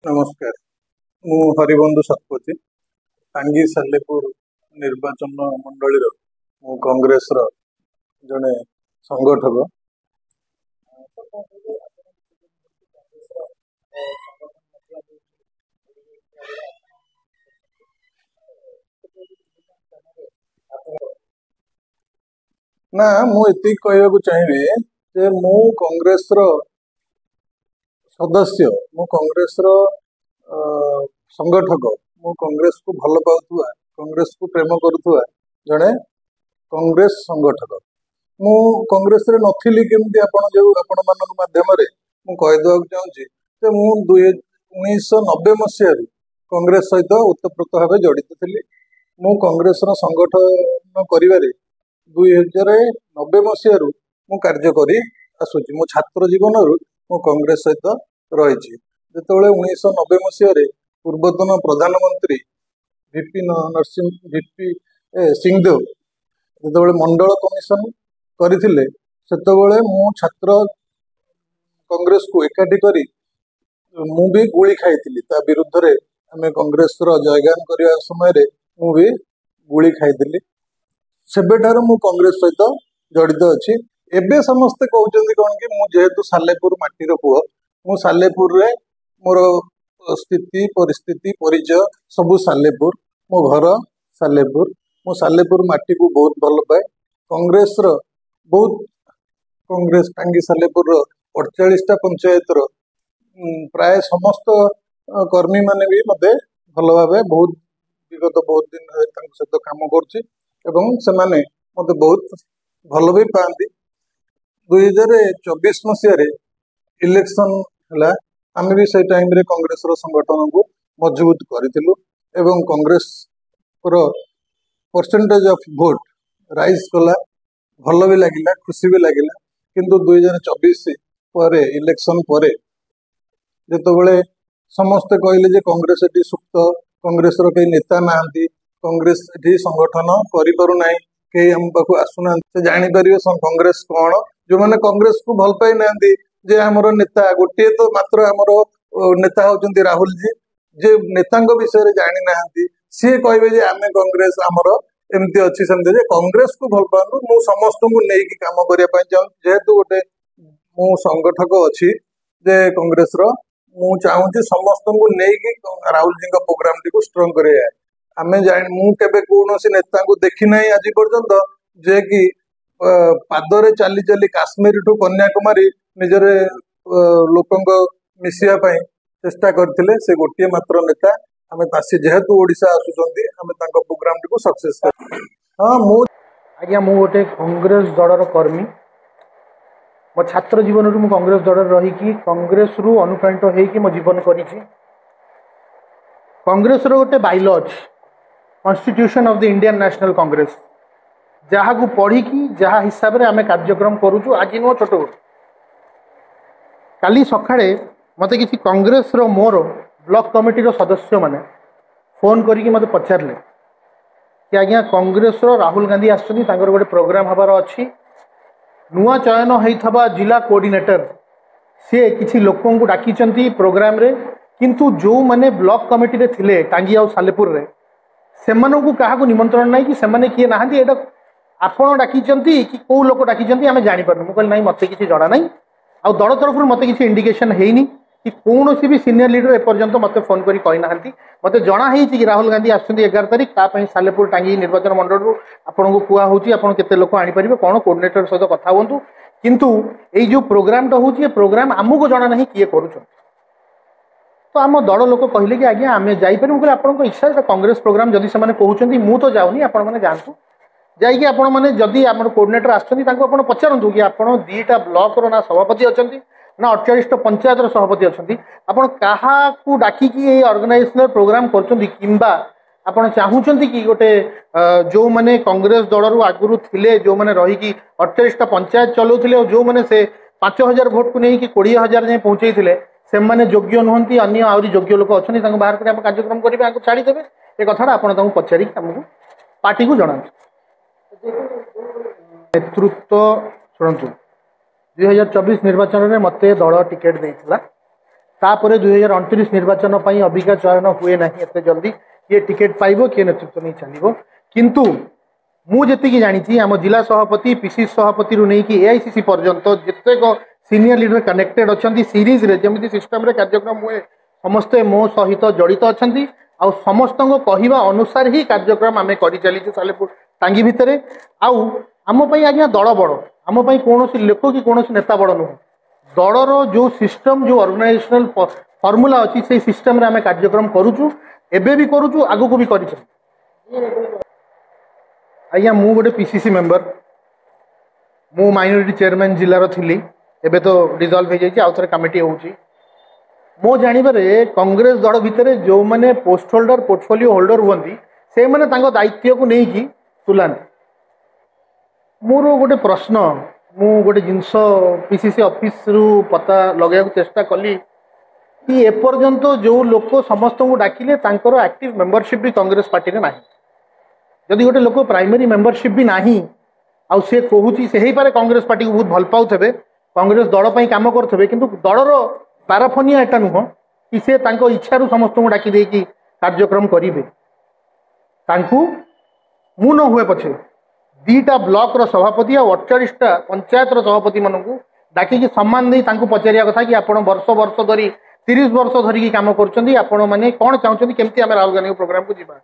नमस्कार। मु हरिबंधु शतपथी टांगी सालेपुर निर्वाचन मंडली मु कांग्रेस जड़े संगठक। ना मुझे कहवाक चाहिए जे मु कांग्रेस सदस्य मु कांग्रेस संगठक मु कांग्रेस को भल पाउथुआ कांग्रेस को प्रेम करुथुआ जड़े कांग्रेस संगठक। मु कांग्रेस रे नथिली केमती आपण जो आपण मान माध्यम रे मु कहदेवाक चाहूँगी जे मु 1990 मसीह कांग्रेस सहित ओतप्रोत भाव जड़ित थी। मु कांग्रेस संगठन करिवारे 2090 मसीह मु कार्य करी आसुची। मो छात्र जीवन मु कांग्रेस सहित रही। जिते 1990 मसीह पूर्वतन प्रधानमंत्री वीपी सिंहदेव जो मंडल कमिशन करथिले सेतबेले मु छात्र कांग्रेस को एकाठी करी मु भी गोली खाई ता विरुद्ध रे आमे कांग्रेस जयगान करने समय मु भी गोली खाई सेबेठार मु कांग्रेस सहित जड़ित अच्छी। एबे समस्ते कहते कौन कि मु जेहेतु सालेपुर माटीर पुओ मु सालेपुर रे मोर स्थिति परिस्थिति परिचय सबू सालेपुर मो घर सालेपुर मो सालेपुर माटी को बहुत भल पाए। कांग्रेस बहुत कांग्रेस टांगी सालेपुर 48टा पंचायत प्राय समस्त कर्मी माने भी मते भल भाव बहुत विगत बहुत दिन सहित काम कर मते बहुत भल भी पाती। 2024 मसीह इलेक्शन है आम भी से टाइम रे कांग्रेस संगठन को मजबूत करूँ एवं Congress percentage of vote rise कला भल भी लगिला खुशी भी लगिला। किंतु 2024 पर इलेक्शन पर जिते समस्ते कहले जे कांग्रेस एटी सुप्त कांग्रेस कई नेता ना कांग्रेस एटी संगठन करूना कई आम पाक आसुना से जापर कांग्रेस कौन जो मैंने कांग्रेस को भल पाई ना जे आमर नेता गोटे तो मात्र आमर नेता होचंती राहुल जी जे नेता विषय जानी ना सी कहे जे आम कांग्रेस आमर एमती अच्छी सेमती जे कांग्रेस को भल पातु मु समस्त को लेकिन काम करने चाहूँ जेहेतु गोटे मु संगठक अच्छी जे कांग्रेस मु चाहूँगी समस्त को लेकिन राहुल जी प्रोग्राम टी को स्ट्रंग करे आम मु केबे कौन नेता को देखी ना आज पर्यंत जे कि पादरे चली चली काश्मीर ठू कन्याकुमारी निजरे लोक मिसिया चेष्टा करथिले से गोटे मात्र नेता आम जेहेतु ओडिशा आसुचंती आम प्रोग्राम टी को सक्सेस कर। हाँ मु आज्ञा मु गोटे कांग्रेस दलर कर्मी मो छात्र जीवन मु कांग्रेस दल रही कांग्रेस रु अनुप्राणित होइकी मो जीवन करिछि। कांग्रेस रो गोटे बाइल अछि constitution of the Indian national Congress जहाँ को पढ़ी की जहाँ हिसाब रे आमे कार्यक्रम करूछु। आज नो छोट काली सकाळे मते किसी कांग्रेस रो मोर ब्लॉक कमिटी रो सदस्य माने फोन करिकी मते पचारले कि आज्ञा कांग्रेस रो राहुल गांधी आसुनी तांकर गोटे प्रोग्राम हबार अछि नुआ चयन होइथबा जिला कोऑर्डिनेटर से किसी लोकों को डाकिचंती प्रोग्राम रे किंतु जो माने ब्लॉक कमिटी रे थिले टांगी आ सालेपुर रे सेमानन को काहा को निमंत्रण नाही कि सेमाने किए नाहंती एटा आपण डाकिचंती कि को लोक डाकिचंती आमे जानि परनु। मु कहल नाही मते किछि जणा नाही आ दल तरफ मते किछि इंडिकेशन हेइनी कि कौन सी भी सीनियर लीडर एपर्यंत मते फोन करी कहि नाहंती। मते जणा हेइछि कि राहुल गांधी आछुंती 11 तारिख ता पई सालेपुर टांगी निर्वाचन मंडल रु आपण को कुआ होछि आपण केते लोक आनि परिबे कोन कोऑर्डिनेटर सहित कथा होंतु किंतु एई जो प्रोग्राम टा होछि ए प्रोग्राम हमको जणा नाही किए करूछन। तो आम दल लोक कहले कि आज्ञा आमे जाई परिबु कहले आपण को इच्छा कांग्रेस प्रोग्राम जदि से माने कहउछंती मु तो जाउनी आपण माने जानतु जाइए आपण माने जदि आम कोऑर्डिनेटर आछंती तांको आपण पचारंतु कि आपण दीटा ब्लॉक रो ना सभापति अछंती ना 48 पंचायत रो सभापति अछंती आपण काहा को डाकी कि ए ऑर्गेनाइजेशनल प्रोग्राम करछंती किंबा आपण चाहूचंती कि गोटे जो माने कांग्रेस दल रु आगुरु थिले जो माने रही कि 48 पंचायत चलौथिले जो माने से 5000 वोट को नै कि 20000 जे पहुंचैथिले से माने योग्य नहंती अन्य आउरी योग्य लोक अछंती तांको बाहर करे हम कार्यक्रम करिबे आको छाडी देबे ए कथाडा आपण तांको पचारि हमकु पार्टी को जणांतु। नेतृत्व शुणु 2024 निर्वाचन में मते दल टिकेट देइथिला तापर 2029 निर्वाचन पर अबिका चयन हुए ना एत जल्दी किए टिकेट पाइब किए नेतृत्व नहीं चलो किंतु मुझे जानी आम जिला सभापति पीसी सभापति नहीं कि एआईसीसी पर्यंत जितेक सीनियर लीडर कनेक्टेड अच्छा सीरीज रे जमी सिस्टम कार्यक्रम हुए समस्ते मो सहित जड़ित अच्छा आउ समस्त कहवा अनुसार ही कार्यक्रम आम कर चलीचु सालेपुर टांगी भितर आम आज्ञा दल बड़ आम कौन लोक कि कौन नेता बड़ नुह दलर जो सिस्टम जो ऑर्गेनाइजेशनल फॉर्मूला अच्छी से सिस्टम रे आम कार्यक्रम करुचु एबे भी करुचु आगु को भी कर आज्ञा मु गोटे पीसीसी मेंबर मु माइनॉरिटी चेयरमैन जिलार थी एबे तो डिजॉल्व हो जाइए आउ थे कमिटी होची मो जानवर कांग्रेस दल भितर जो मैंने पोस्ट होल्डर पोर्टफोलियो होल्डर हुई से मैंने दायित्व को लेकिन तुलांती मोर गोटे प्रश्न मु गोटे जिनस पीसीसी ऑफिस रु पता लगे चेष्टा कली कि एपर्यंत जो लोक समस्त को डाकिले एक्टिव मेंबरशिप भी कांग्रेस पार्टी रे नाही जदि गोटे लोक प्राइमरी मेंबरशिप भी नाही आउ से कहूची से ही पारे कांग्रेस पार्टी को बहुत भल पाउथबे कांग्रेस दल पई काम करथबे किंतु दलर पाराफोनिया एटा नुह कि से तांको इच्छारु समस्त को डाकी देकी कार्यक्रम करिवे तांकु मु न हुए पछे 2टा ब्लॉक रो सभापति और 48टा पंचायत रो सभापति मानू डाकी सम्मान दे पचारिया कथा कि आपण वर्ष वर्ष धरी 30 वर्ष धरिकी काम कर आपण मैंने कौन चाहते केमती आम राहुल गांधी प्रोग्राम को जीवा।